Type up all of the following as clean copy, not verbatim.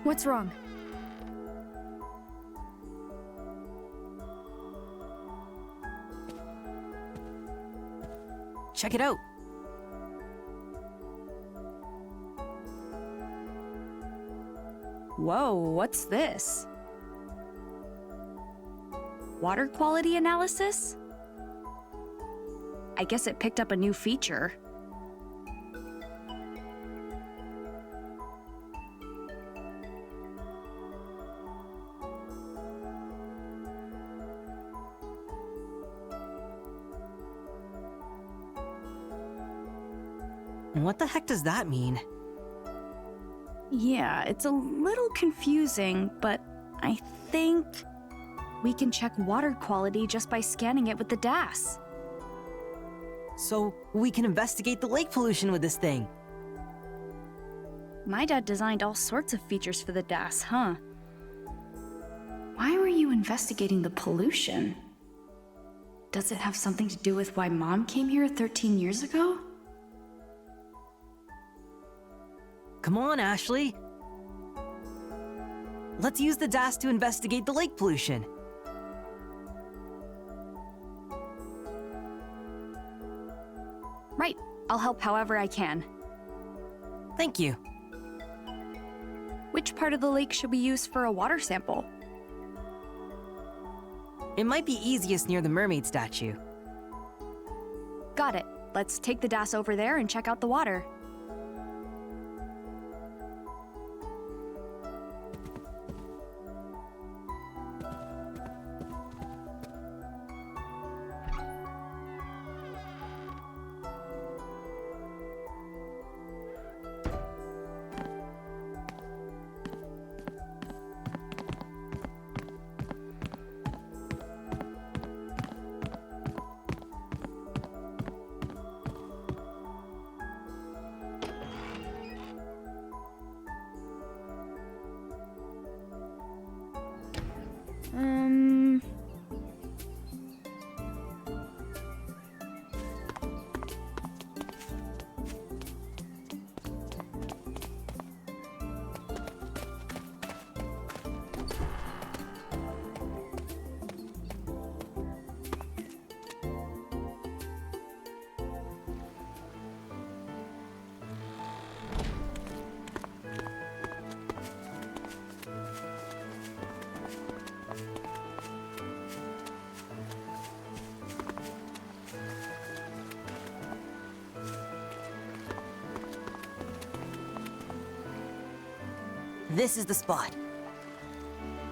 What's wrong? Check it out. Whoa, what's this? Water quality analysis? I guess it picked up a new feature. What the heck does that mean? Yeah, it's a little confusing, but I think we can check water quality just by scanning it with the D.A.S. So we can investigate the lake pollution with this thing. My dad designed all sorts of features for the D.A.S, huh? Why were you investigating the pollution? Does it have something to do with why Mom came here 13 years ago? Come on, Ashley. Let's use the D.A.S to investigate the lake pollution. Right. I'll help however I can. Thank you. Which part of the lake should we use for a water sample? It might be easiest near the mermaid statue. Got it. Let's take the D.A.S over there and check out the water. This is the spot.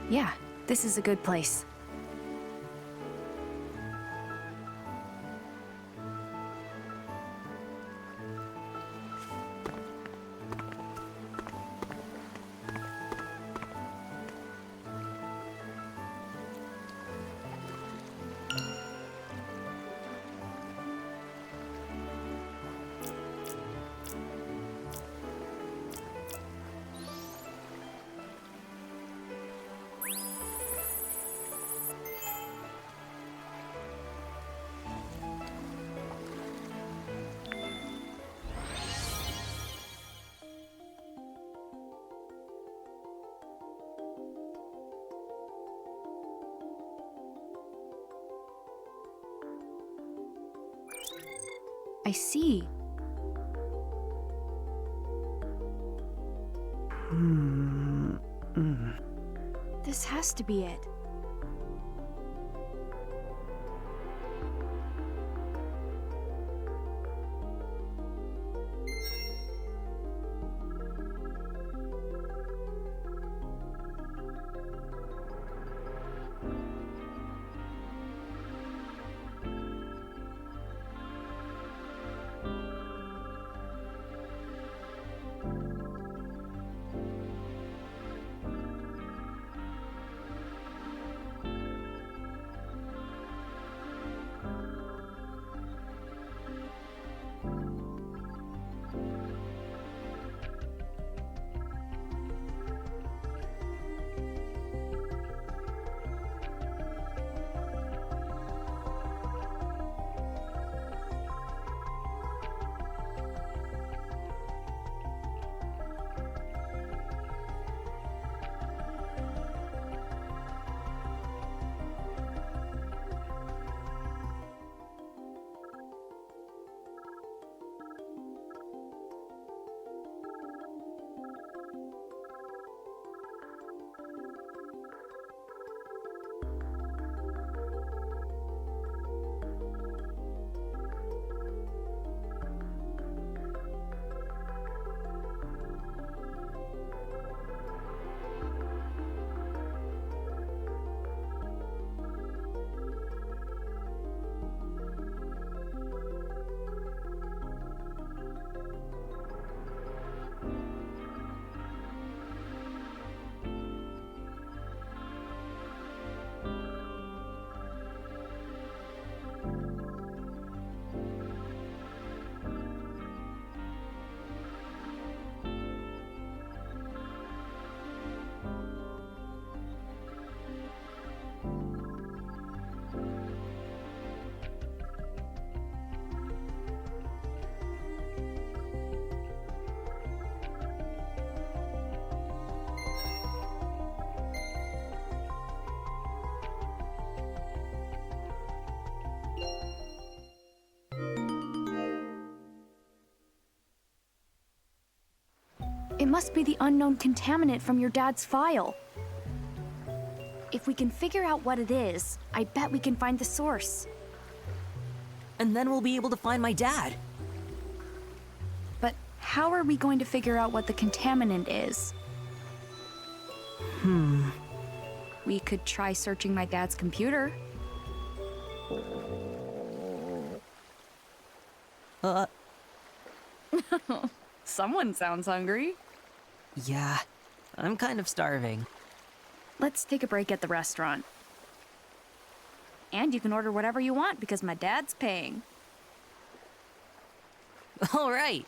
Yeah, this is a good place. I see. This has to be it. It must be the unknown contaminant from your dad's file. If we can figure out what it is, I bet we can find the source. And then we'll be able to find my dad. But how are we going to figure out what the contaminant is? We could try searching my dad's computer. Someone sounds hungry. Yeah, I'm kind of starving. Let's take a break at the restaurant. And you can order whatever you want because my dad's paying. All right.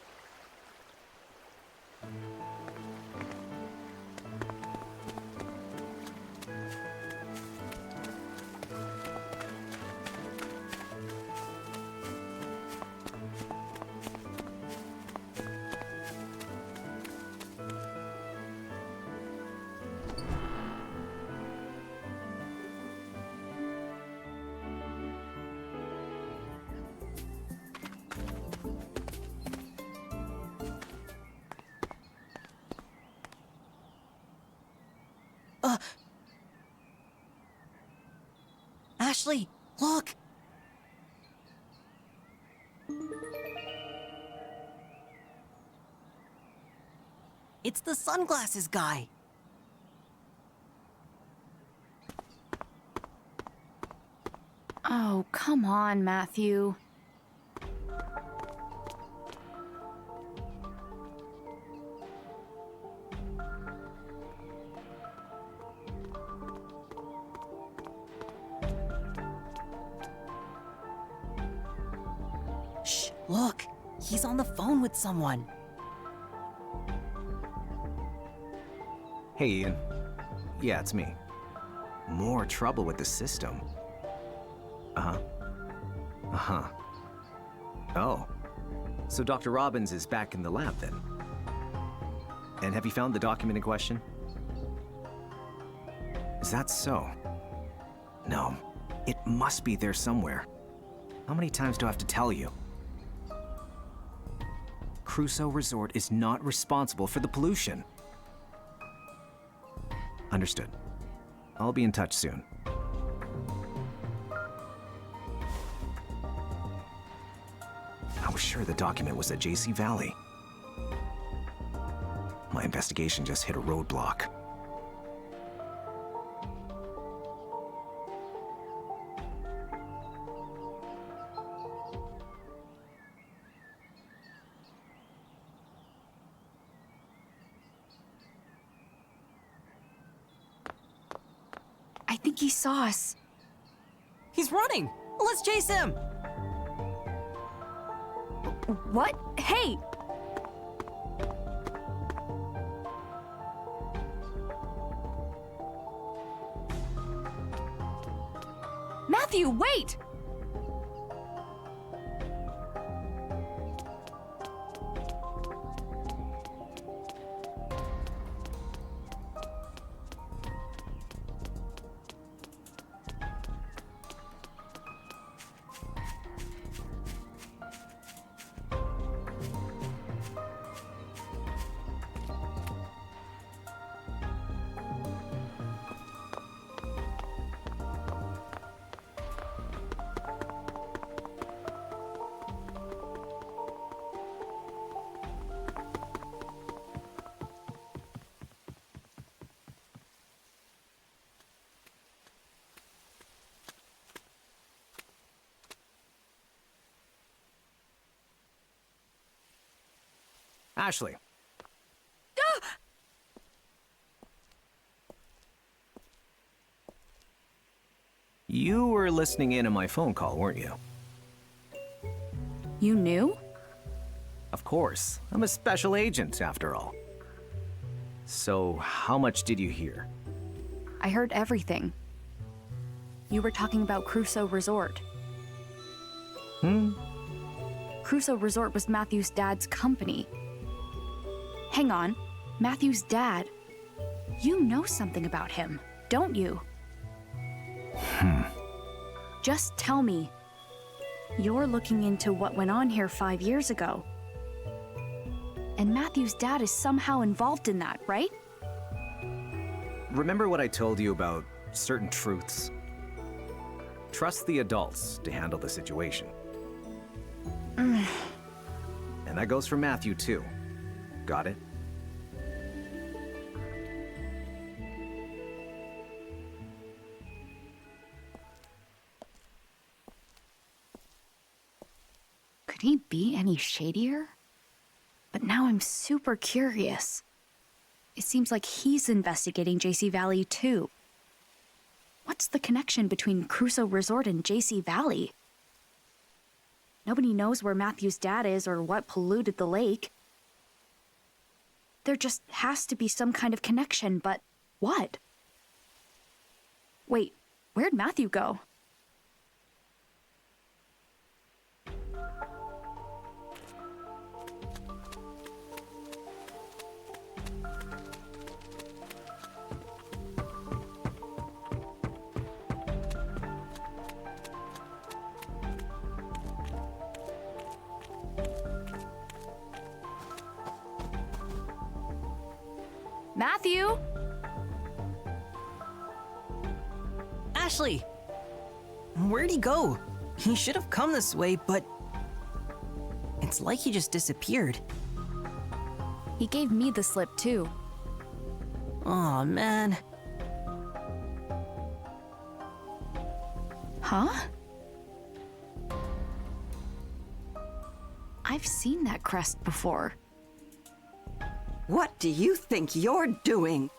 Ashley, look! It's the sunglasses guy. Oh, come on, Matthew. Shh, look! He's on the phone with someone. Hey, Ian. Yeah, it's me. More trouble with the system. Uh-huh. Oh. So Dr. Robbins is back in the lab then? And have you found the document in question? Is that so? No. It must be there somewhere. How many times do I have to tell you? Crusoe Resort is not responsible for the pollution. Understood. I'll be in touch soon. I was sure the document was at JC Valley. My investigation just hit a roadblock. I think he saw us. He's running! Let's chase him! What? Hey! Matthew, wait! Ashley. You were listening in on my phone call, weren't you? You knew? Of course. I'm a special agent, after all. So, how much did you hear? I heard everything. You were talking about Crusoe Resort. Crusoe Resort was Matthew's dad's company. Hang on, Matthew's dad. You know something about him, don't you? Just tell me. You're looking into what went on here 5 years ago. And Matthew's dad is somehow involved in that, right? Remember what I told you about certain truths? Trust the adults to handle the situation. And that goes for Matthew, too. Got it? Could he be any shadier? But now I'm super curious. It seems like he's investigating JC Valley too. What's the connection between Crusoe Resort and JC Valley? Nobody knows where Matthew's dad is or what polluted the lake. There just has to be some kind of connection, but what? Wait, where'd Matthew go? Matthew? Ashley! Where'd he go? He should have come this way, but... It's like he just disappeared. He gave me the slip too. Aw, man. Huh? I've seen that crest before. What do you think you're doing?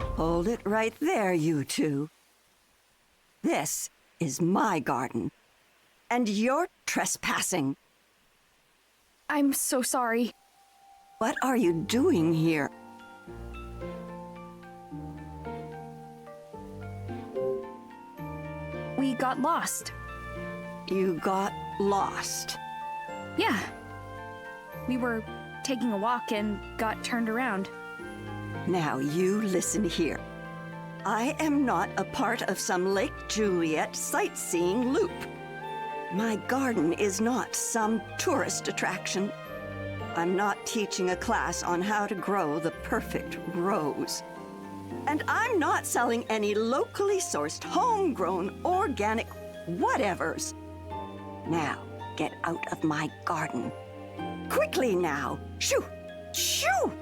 Hold it right there, you two. This is my garden, and you're trespassing. I'm so sorry. What are you doing here? We got lost. You got lost. Yeah. We were taking a walk and got turned around. Now you listen here. I am not a part of some Lake Juliet sightseeing loop. My garden is not some tourist attraction. I'm not teaching a class on how to grow the perfect rose. And I'm not selling any locally sourced, homegrown, organic whatevers. Now, get out of my garden. Quickly now! Shoo! Shoo!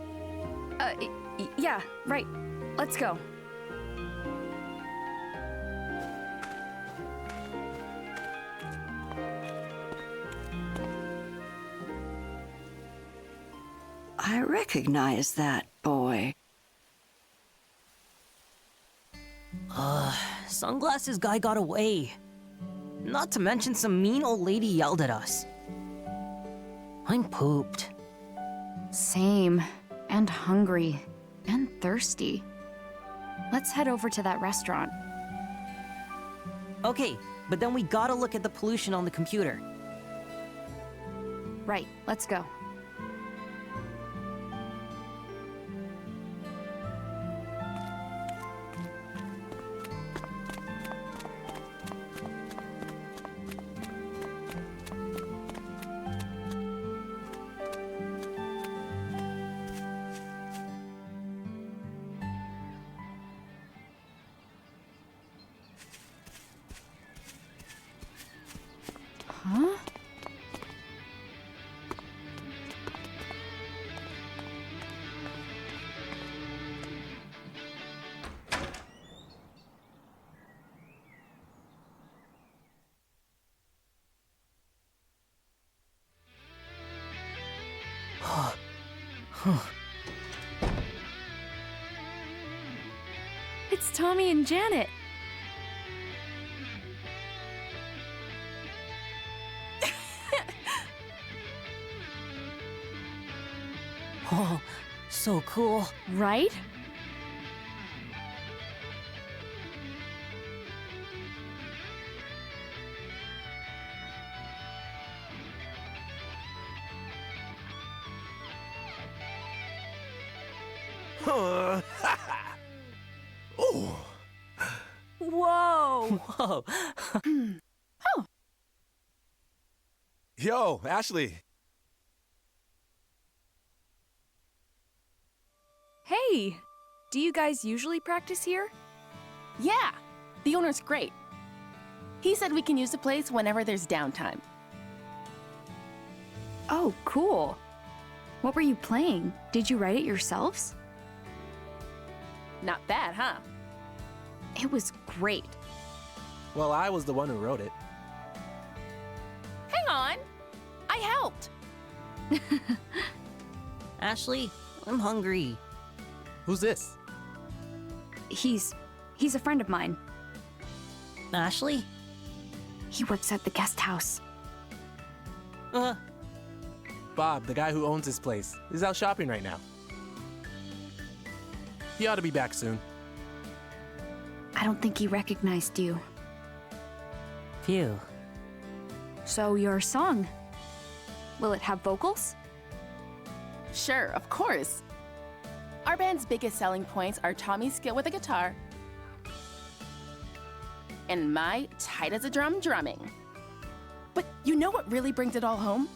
Yeah, right. Let's go. I recognize that boy. Sunglasses guy got away. Not to mention some mean old lady yelled at us. I'm pooped. Same. And hungry. And thirsty. Let's head over to that restaurant. Okay, but then we gotta look at the pollution on the computer. Right, let's go. Huh? It's Tommy and Janet. Oh, so cool. Right? Oh. Whoa! Whoa. Yo, Ashley. Hey! Do you guys usually practice here? Yeah, the owner's great. He said we can use the place whenever there's downtime. Oh, cool. What were you playing? Did you write it yourselves? Not bad, huh? It was great. Well, I was the one who wrote it. Hang on! I helped! Ashley, I'm hungry. Who's this? He's a friend of mine. Ashley? He works at the guest house. Bob, the guy who owns this place, is out shopping right now. He ought to be back soon. I don't think he recognized you. Phew. So your song, will it have vocals? Sure, of course. Our band's biggest selling points are Tommy's skill with the guitar and my tight as a drum drumming. But you know what really brings it all home?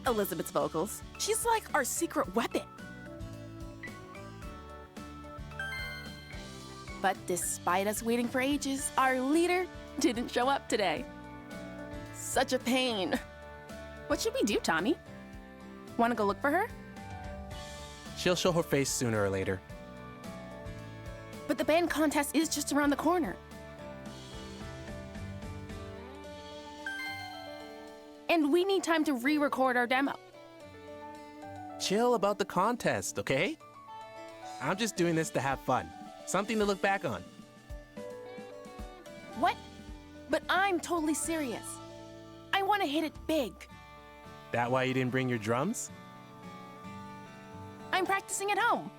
Elizabeth's vocals. She's like our secret weapon. But despite us waiting for ages, our leader didn't show up today. Such a pain. What should we do, Tommy? Want to go look for her? She'll show her face sooner or later. But the band contest is just around the corner. And we need time to re-record our demo. Chill about the contest, okay? I'm just doing this to have fun. Something to look back on. What? But I'm totally serious. I want to hit it big. That why you didn't bring your drums? I'm practicing at home.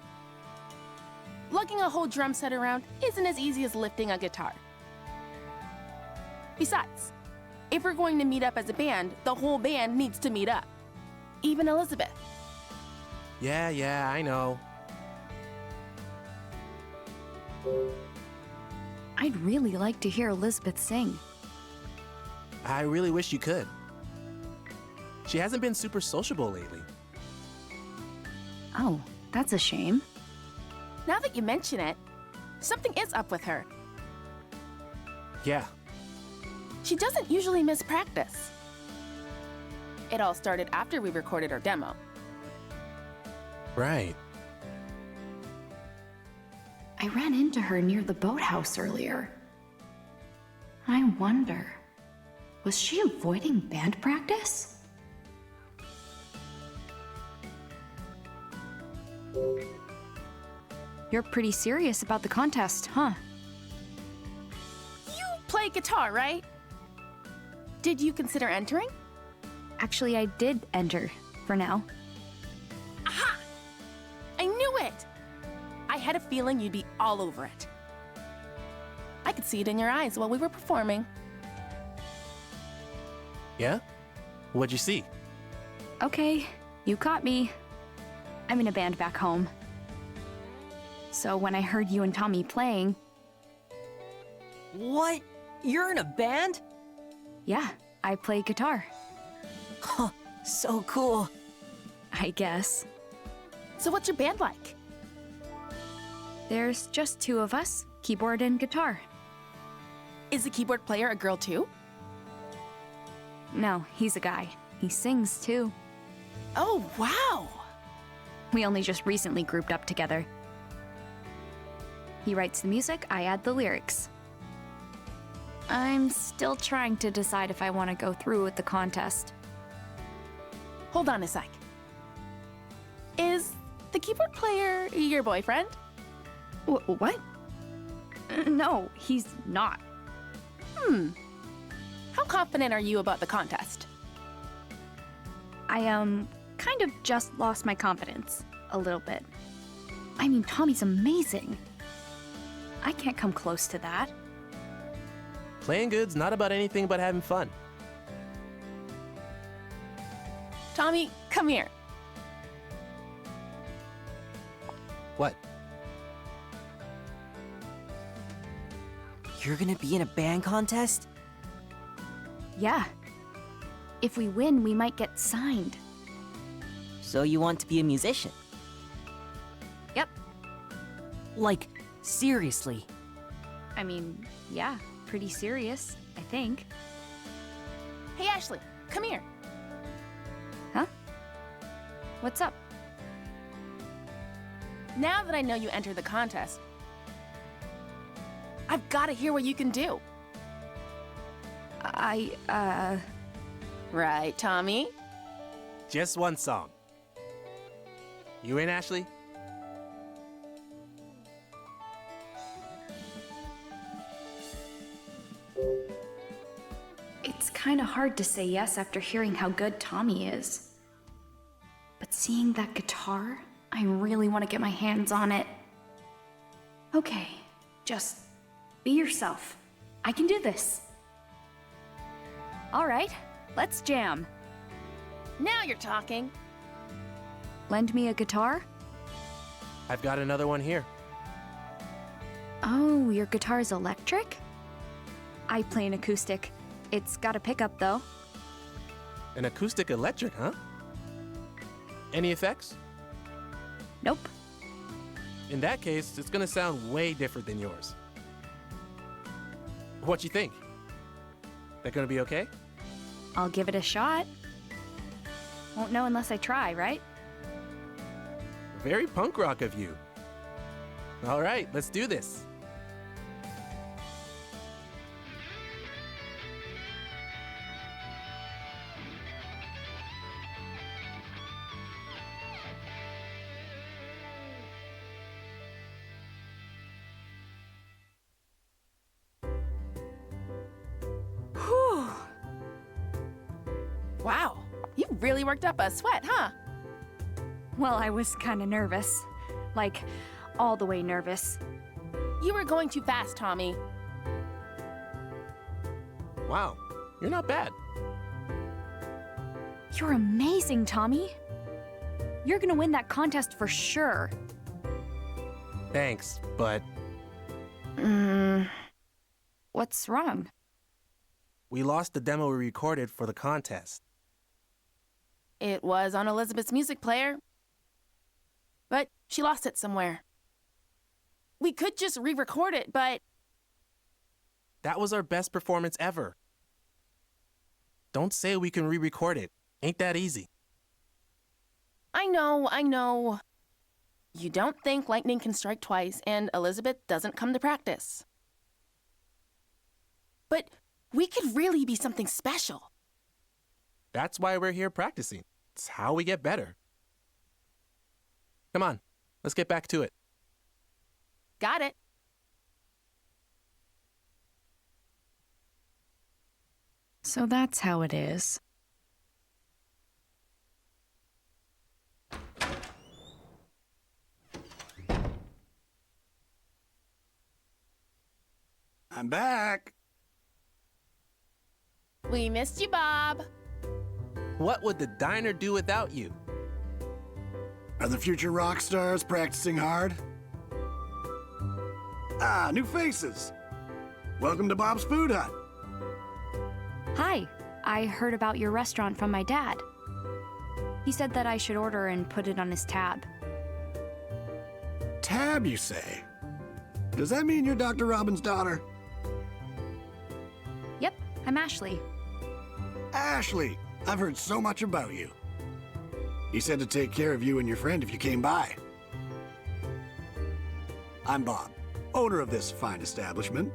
Lugging a whole drum set around isn't as easy as lifting a guitar. Besides, if we're going to meet up as a band, the whole band needs to meet up. Even Elizabeth. Yeah, I know. I'd really like to hear Elizabeth sing. I really wish you could. She hasn't been super sociable lately. Oh, that's a shame. Now that you mention it, something is up with her. Yeah, She doesn't usually miss practice. It all started after we recorded our demo. right. I ran into her near the boathouse earlier. I wonder, was she avoiding band practice? You're pretty serious about the contest, huh? You play guitar, right? Did you consider entering? Actually, I did enter, for now. Aha! I knew it! I had a feeling you'd be all over it. I could see it in your eyes while we were performing. Yeah? What'd you see? Okay, you caught me. I'm in a band back home. So when I heard you and Tommy playing, What? You're in a band? yeah, I play guitar, Huh, so cool. I guess. So what's your band like? There's just two of us, keyboard and guitar. Is the keyboard player a girl too? No, he's a guy. He sings too. Oh, wow! We only just recently grouped up together. He writes the music, I add the lyrics. I'm still trying to decide if I want to go through with the contest. Hold on a sec. Is the keyboard player your boyfriend? What? No, he's not. How confident are you about the contest? I, kind of just lost my confidence. A little bit. I mean, Tommy's amazing. I can't come close to that. Playing good's not about anything but having fun. Tommy, come here. What? You're gonna be in a band contest? Yeah. If we win, we might get signed. So you want to be a musician? Like, seriously. I mean, yeah, pretty serious, I think. Hey, Ashley, come here. Huh? What's up? Now that I know you entered the contest, I've got to hear what you can do. Right, Tommy? Just one song. You in, Ashley? It's kind of hard to say yes after hearing how good Tommy is. But seeing that guitar, I really want to get my hands on it. Okay, just be yourself. I can do this. All right, let's jam. Now you're talking. Lend me a guitar? I've got another one here. Oh, your guitar is electric? I play an acoustic. It's got a pickup, though. An acoustic electric, huh? Any effects? Nope. In that case, it's gonna sound way different than yours. What you think? That gonna be okay? I'll give it a shot. Won't know unless I try, right? Very punk rock of you. All right, let's do this. Whew. Wow, you really worked up a sweat, huh? Well, I was kind of nervous. Like, all the way nervous. You were going too fast, Tommy. Wow, you're not bad. You're amazing, Tommy. You're gonna win that contest for sure. Thanks, but What's wrong? we lost the demo we recorded for the contest. It was on Elizabeth's music player, but she lost it somewhere. We could just re-record it, but That was our best performance ever. Don't say we can re-record it. Ain't that easy. I know. You don't think lightning can strike twice and Elizabeth doesn't come to practice. But we could really be something special. That's why we're here practicing. It's how we get better. Come on, let's get back to it. Got it. So that's how it is. I'm back. We missed you, Bob. What would the diner do without you? Are the future rock stars practicing hard? Ah, new faces. Welcome to Bob's Food Hut. Hi, I heard about your restaurant from my dad. He said that I should order and put it on his tab. Tab, you say? Does that mean you're Dr. Robin's daughter? Yep, I'm Ashley. Ashley, I've heard so much about you. He said to take care of you and your friend if you came by. I'm Bob, owner of this fine establishment.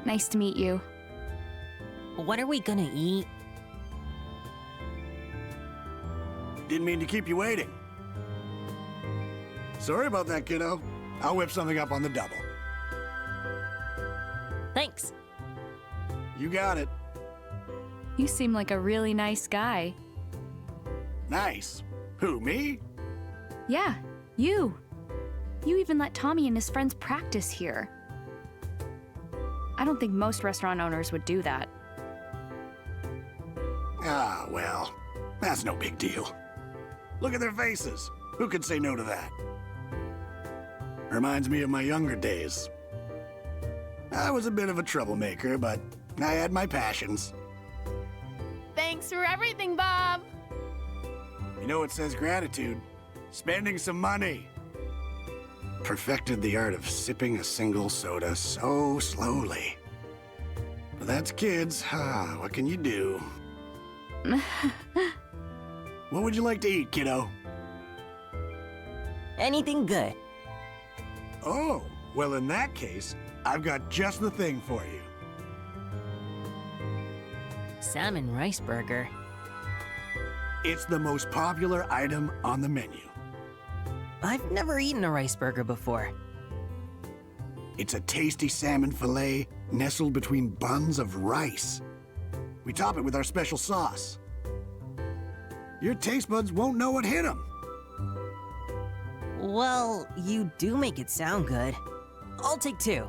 Nice to meet you. What are we gonna eat? Didn't mean to keep you waiting. Sorry about that, kiddo. I'll whip something up on the double. Thanks. You got it. You seem like a really nice guy. Nice. Who, me? Yeah, you. You even let Tommy and his friends practice here. I don't think most restaurant owners would do that. Ah, well, that's no big deal. Look at their faces. Who could say no to that? Reminds me of my younger days. I was a bit of a troublemaker, but I had my passions. Thanks for everything, Bob. You know what says gratitude? Spending some money. Perfected the art of sipping a single soda so slowly. But that's kids. What can you do? What would you like to eat, kiddo? Anything good. Oh, well, in that case, I've got just the thing for you. Salmon rice burger. It's the most popular item on the menu. I've never eaten a rice burger before. It's a tasty salmon fillet nestled between buns of rice. We top it with our special sauce. Your taste buds won't know what hit them. Well, you do make it sound good. I'll take 2.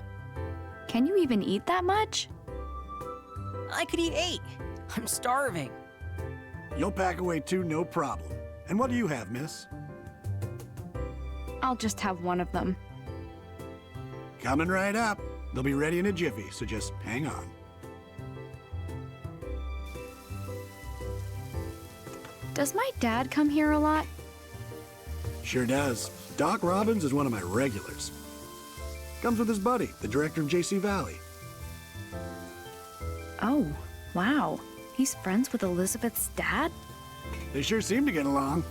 Can you even eat that much? I could eat 8. I'm starving. You'll pack away 2, no problem. And what do you have, miss? I'll just have one of them. Coming right up. They'll be ready in a jiffy, so just hang on. Does my dad come here a lot? Sure does. Doc Robbins is one of my regulars. Comes with his buddy, the director of JC Valley. Oh, wow. He's friends with Elizabeth's dad? They sure seem to get along.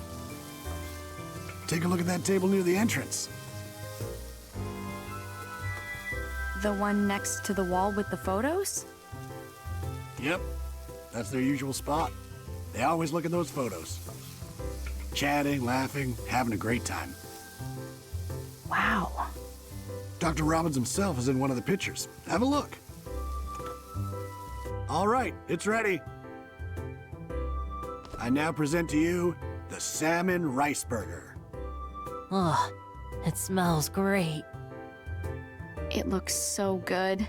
Take a look at that table near the entrance. The one next to the wall with the photos? Yep, that's their usual spot. They always look at those photos. Chatting, laughing, having a great time. Wow. Dr. Robbins himself is in one of the pictures. Have a look. All right, it's ready. I now present to you the salmon rice burger. Oh, it smells great. It looks so good.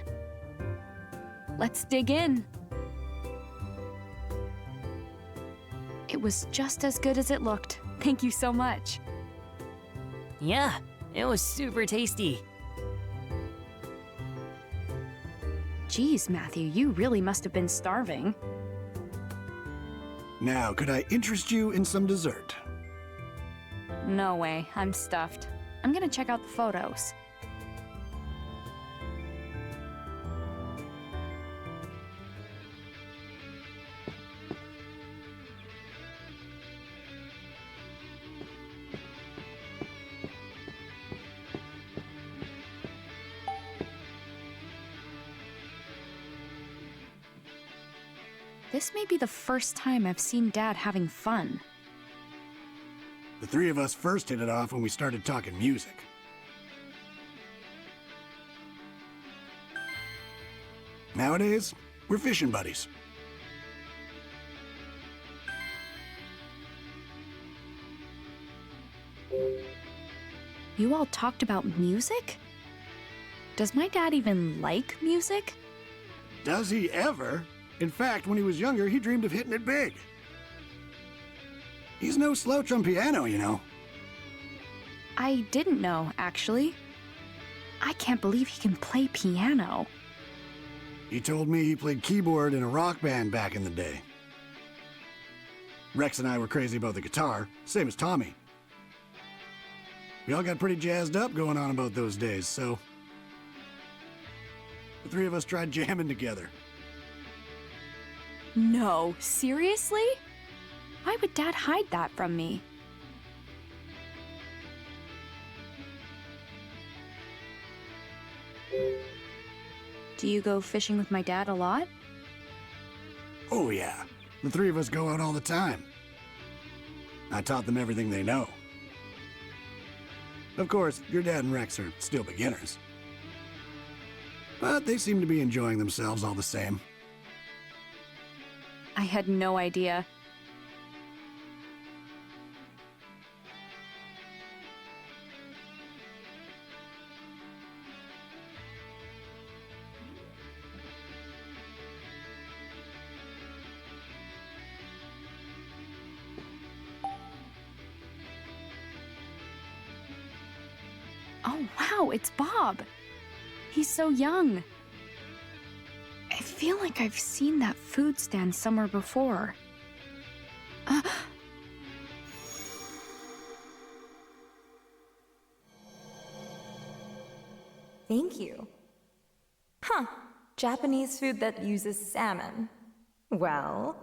Let's dig in. It was just as good as it looked. Thank you so much. Yeah, it was super tasty. Geez, Matthew, you really must have been starving. Now, could I interest you in some dessert? No way, I'm stuffed. I'm gonna check out the photos. This may be the first time I've seen Dad having fun. The 3 of us first hit it off when we started talking music. Nowadays, we're fishing buddies. You all talked about music? Does my dad even like music? Does he ever? In fact, when he was younger, he dreamed of hitting it big. He's no slouch on piano, you know. I didn't know, actually. I can't believe he can play piano. He told me he played keyboard in a rock band back in the day. Rex and I were crazy about the guitar, same as Tommy. We all got pretty jazzed up going on about those days, so the 3 of us tried jamming together. No, seriously? Why would Dad hide that from me? Do you go fishing with my dad a lot? Oh yeah, the 3 of us go out all the time. I taught them everything they know. Of course, your dad and Rex are still beginners. But they seem to be enjoying themselves all the same. I had no idea. Oh, wow, it's Bob. He's so young. I feel like I've seen that food stand somewhere before. Thank you. Huh, Japanese food that uses salmon. Well,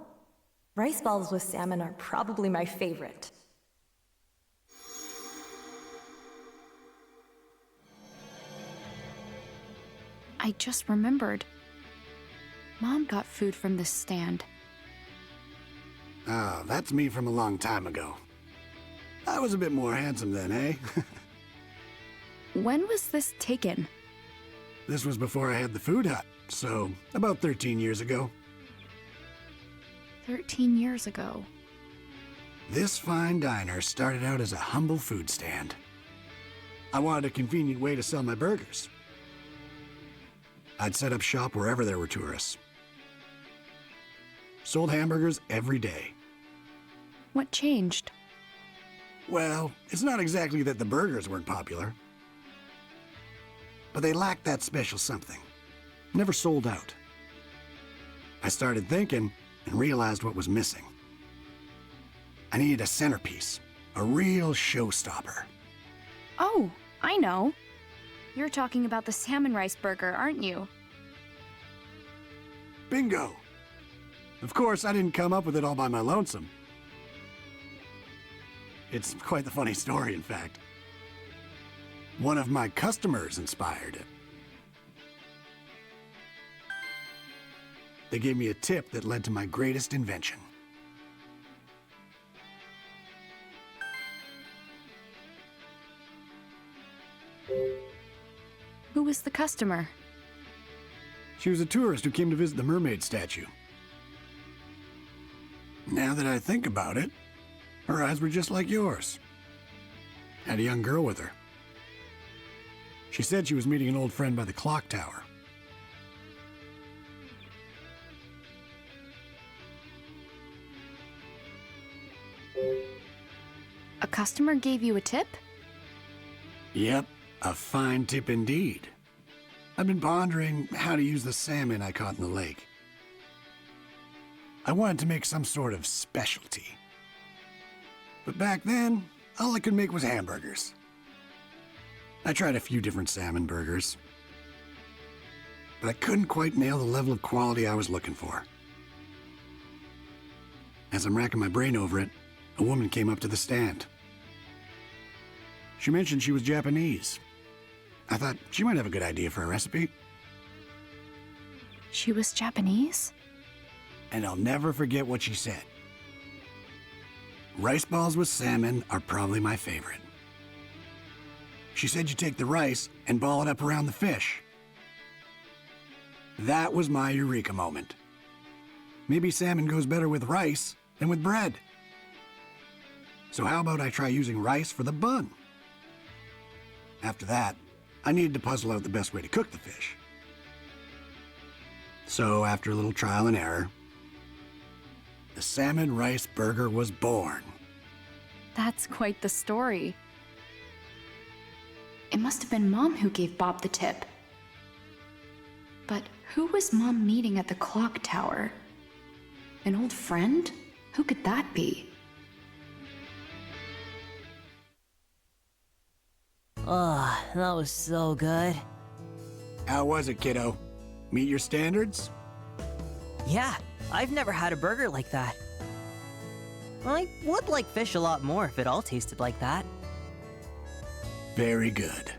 rice balls with salmon are probably my favorite. I just remembered. Mom got food from this stand. Oh, that's me from a long time ago. I was a bit more handsome then, eh? When was this taken? This was before I had the food hut, so about 13 years ago. 13 years ago. This fine diner started out as a humble food stand. I wanted a convenient way to sell my burgers. I'd set up shop wherever there were tourists. Sold hamburgers every day. What changed? Well, it's not exactly that the burgers weren't popular, but they lacked that special something. Never sold out. I started thinking and realized what was missing. I needed a centerpiece, a real showstopper. Oh, I know. You're talking about the salmon rice burger, aren't you? Bingo! Of course, I didn't come up with it all by my lonesome. It's quite the funny story, in fact. One of my customers inspired it. They gave me a tip that led to my greatest invention. Who was the customer? She was a tourist who came to visit the mermaid statue. Now that I think about it, her eyes were just like yours. Had a young girl with her. She said she was meeting an old friend by the clock tower. A customer gave you a tip? Yep, a fine tip indeed. I've been pondering how to use the salmon I caught in the lake. I wanted to make some sort of specialty. But back then, all I could make was hamburgers. I tried a few different salmon burgers, but I couldn't quite nail the level of quality I was looking for. As I'm racking my brain over it, a woman came up to the stand. She mentioned she was Japanese. I thought she might have a good idea for a recipe. She was Japanese? And I'll never forget what she said. Rice balls with salmon are probably my favorite. She said you take the rice and ball it up around the fish. That was my eureka moment. Maybe salmon goes better with rice than with bread. So how about I try using rice for the bun? After that, I needed to puzzle out the best way to cook the fish. So after a little trial and error, the salmon rice burger was born. That's quite the story. It must have been Mom who gave Bob the tip. But who was Mom meeting at the clock tower? An old friend? Who could that be? Oh, that was so good. How was it, kiddo? Meet your standards? Yeah, I've never had a burger like that. I would like fish a lot more if it all tasted like that. Very good.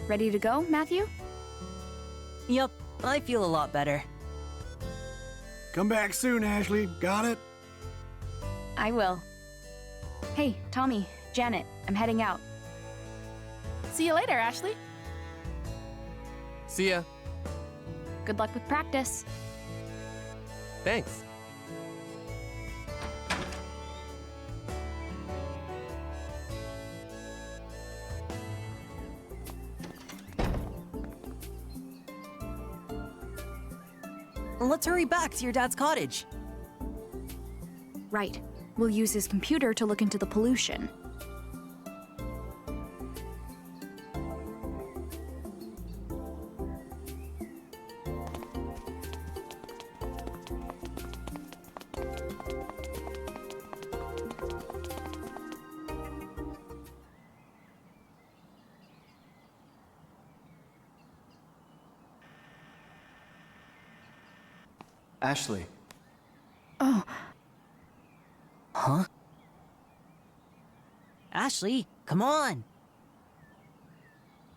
Ready to go, Matthew? Yup, I feel a lot better. Come back soon, Ashley. Got it? I will. Hey, Tommy, Janet, I'm heading out. See you later, Ashley. See ya. Good luck with practice. Thanks. Let's hurry back to your dad's cottage. Right. We'll use his computer to look into the pollution. Ashley. Oh, Huh? Ashley, come on!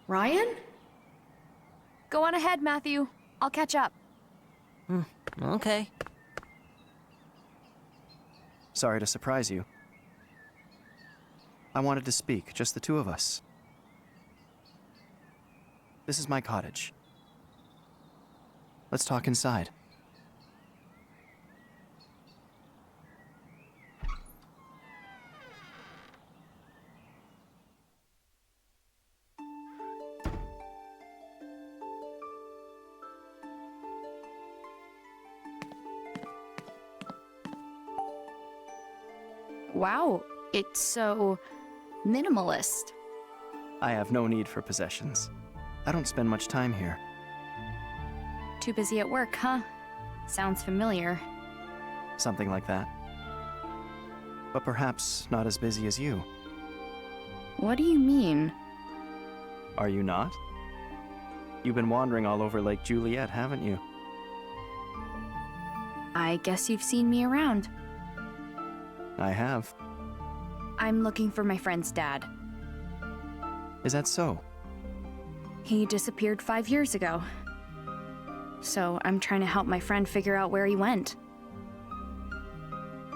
Ryan? Go on ahead, Matthew. I'll catch up. Okay. Sorry to surprise you. I wanted to speak, just the two of us. This is my cottage. Let's talk inside. Wow, it's so minimalist. I have no need for possessions. I don't spend much time here. Too busy at work, huh? Sounds familiar. Something like that. But perhaps not as busy as you. What do you mean? Are you not? You've been wandering all over Lake Juliet, haven't you? I guess you've seen me around. I have. I'm looking for my friend's dad. Is that so? He disappeared 5 years ago. So I'm trying to help my friend figure out where he went.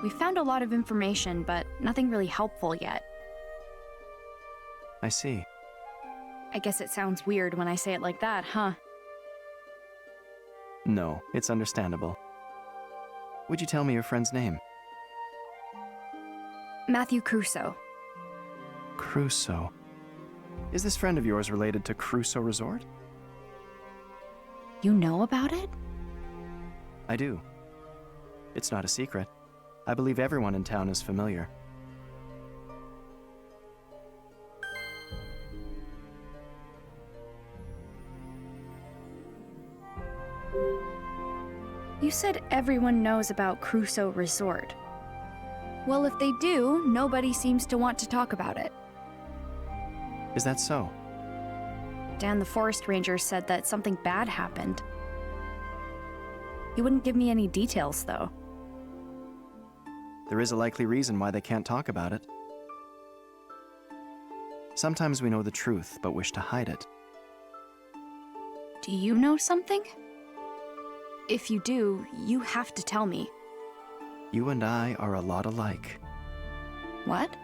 We found a lot of information, but nothing really helpful yet. I see. I guess it sounds weird when I say it like that, huh? No, it's understandable. Would you tell me your friend's name? Matthew Crusoe. Crusoe. Is this friend of yours related to Crusoe Resort? You know about it? I do. It's not a secret. I believe everyone in town is familiar. You said everyone knows about Crusoe Resort. Well, if they do, nobody seems to want to talk about it. Is that so? Dan the forest ranger said that something bad happened. He wouldn't give me any details, though. There is a likely reason why they can't talk about it. Sometimes we know the truth, but wish to hide it. Do you know something? If you do, you have to tell me. You and I are a lot alike. What?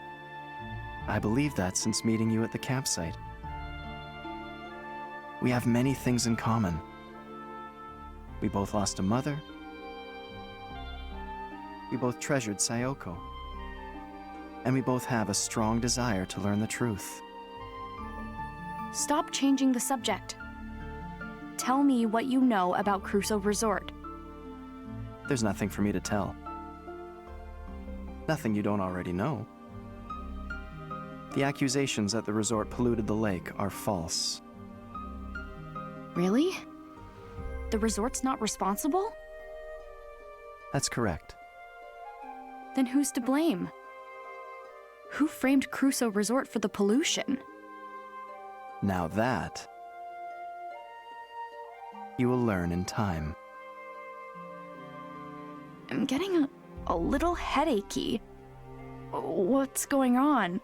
I believe that since meeting you at the campsite. We have many things in common. We both lost a mother. We both treasured Sayoko. And we both have a strong desire to learn the truth. Stop changing the subject. Tell me what you know about Crusoe Resort. There's nothing for me to tell. Nothing you don't already know. The accusations that the resort polluted the lake are false. Really? The resort's not responsible? That's correct. Then who's to blame? Who framed Crusoe Resort for the pollution? Now that you will learn in time. I'm getting a little headachy. What's going on?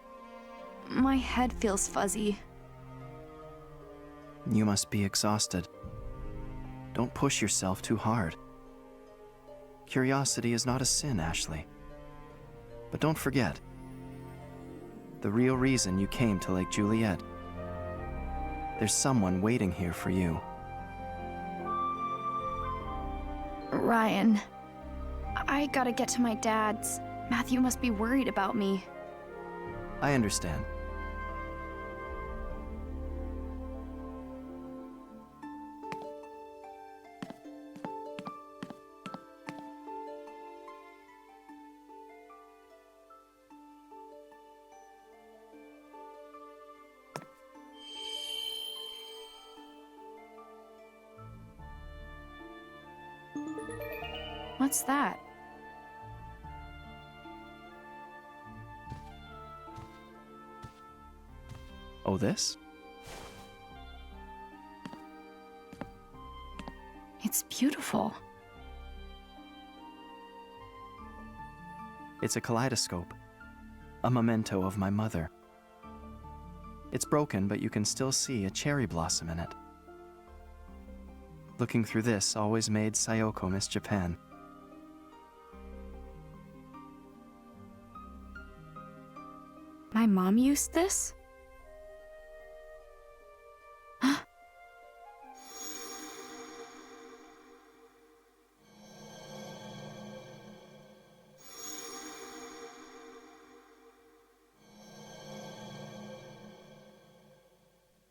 My head feels fuzzy. You must be exhausted. Don't push yourself too hard. Curiosity is not a sin, Ashley. But don't forget, the real reason you came to Lake Juliet. There's someone waiting here for you. Ryan, I gotta get to my dad's. Matthew must be worried about me. I understand. What's that? Oh, this? It's beautiful. It's a kaleidoscope, a memento of my mother. It's broken, but you can still see a cherry blossom in it. Looking through this always made Sayoko miss Japan. My mom used this?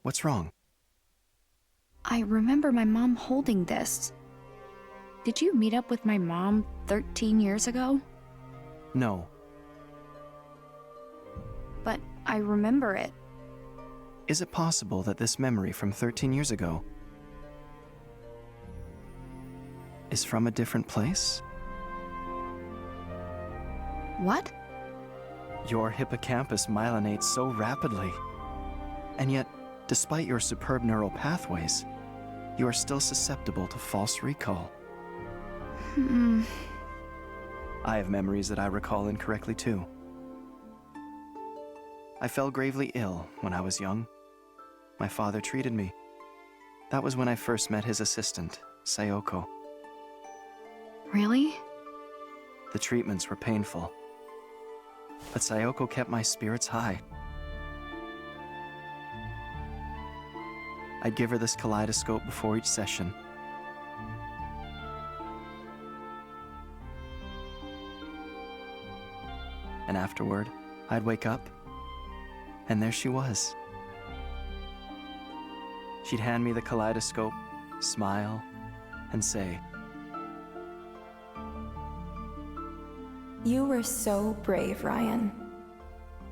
What's wrong? I remember my mom holding this. Did you meet up with my mom 13 years ago? No. But I remember it. Is it possible that this memory from 13 years ago is from a different place? What? Your hippocampus myelinates so rapidly. And yet, despite your superb neural pathways, you are still susceptible to false recall. I have memories that I recall incorrectly too. I fell gravely ill when I was young. My father treated me. That was when I first met his assistant, Sayoko. Really? The treatments were painful, but Sayoko kept my spirits high. I'd give her this kaleidoscope before each session. And afterward, I'd wake up, and there she was. She'd hand me the kaleidoscope, smile, and say, You were so brave, Ryan.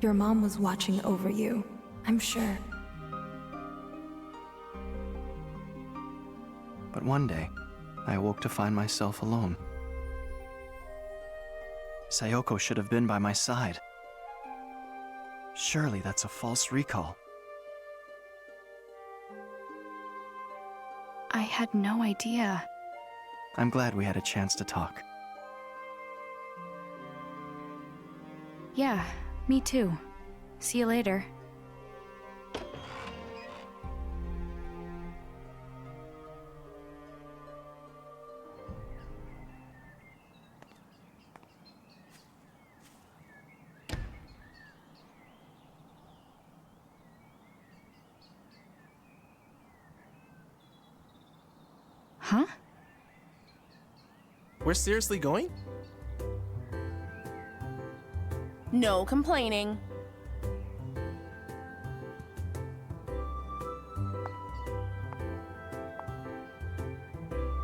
Your mom was watching over you, I'm sure. But one day, I awoke to find myself alone. Sayoko should have been by my side. Surely that's a false recall. I had no idea. I'm glad we had a chance to talk. Yeah, me too. See you later. Huh? We're seriously going? No complaining.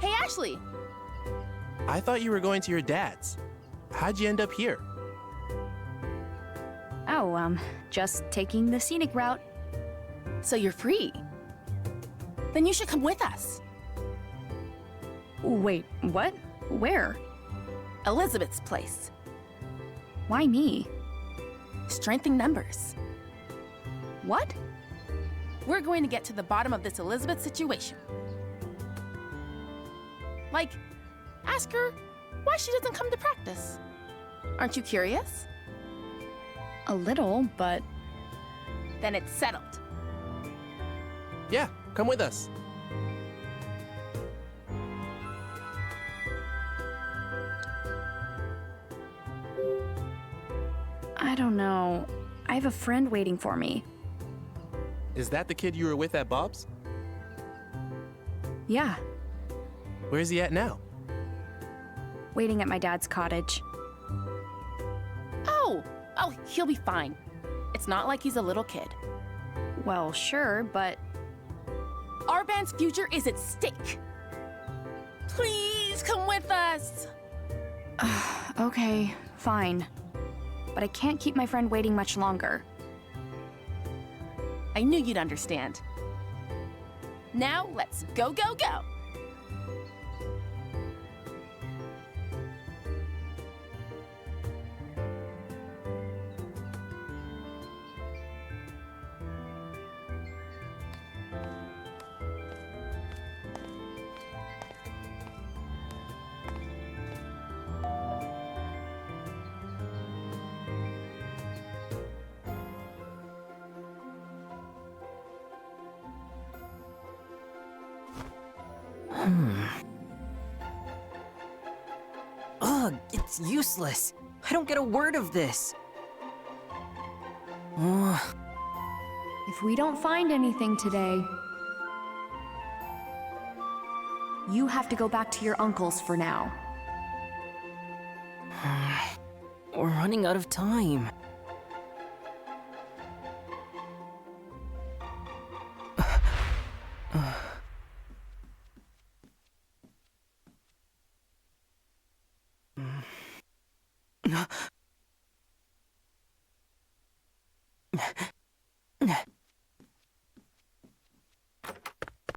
Hey, Ashley! I thought you were going to your dad's. How'd you end up here? Oh, just taking the scenic route. So you're free. Then you should come with us. Wait, what? Where? Elizabeth's place. Why me? Strength in numbers. What? We're going to get to the bottom of this Elizabeth situation. Like, ask her why she doesn't come to practice. Aren't you curious? A little, but... Then it's settled. Yeah, come with us. I don't know. I have a friend waiting for me. Is that the kid you were with at Bob's? Yeah, Where's he at now? waiting at my dad's cottage. Oh, he'll be fine. It's not like he's a little kid. Well, sure, but... Our band's future is at stake. Please come with us. Okay, fine. But I can't keep my friend waiting much longer. I knew you'd understand. Now, let's go, go, go! It's useless. I don't get a word of this. If we don't find anything today, you have to go back to your uncle's for now. We're running out of time.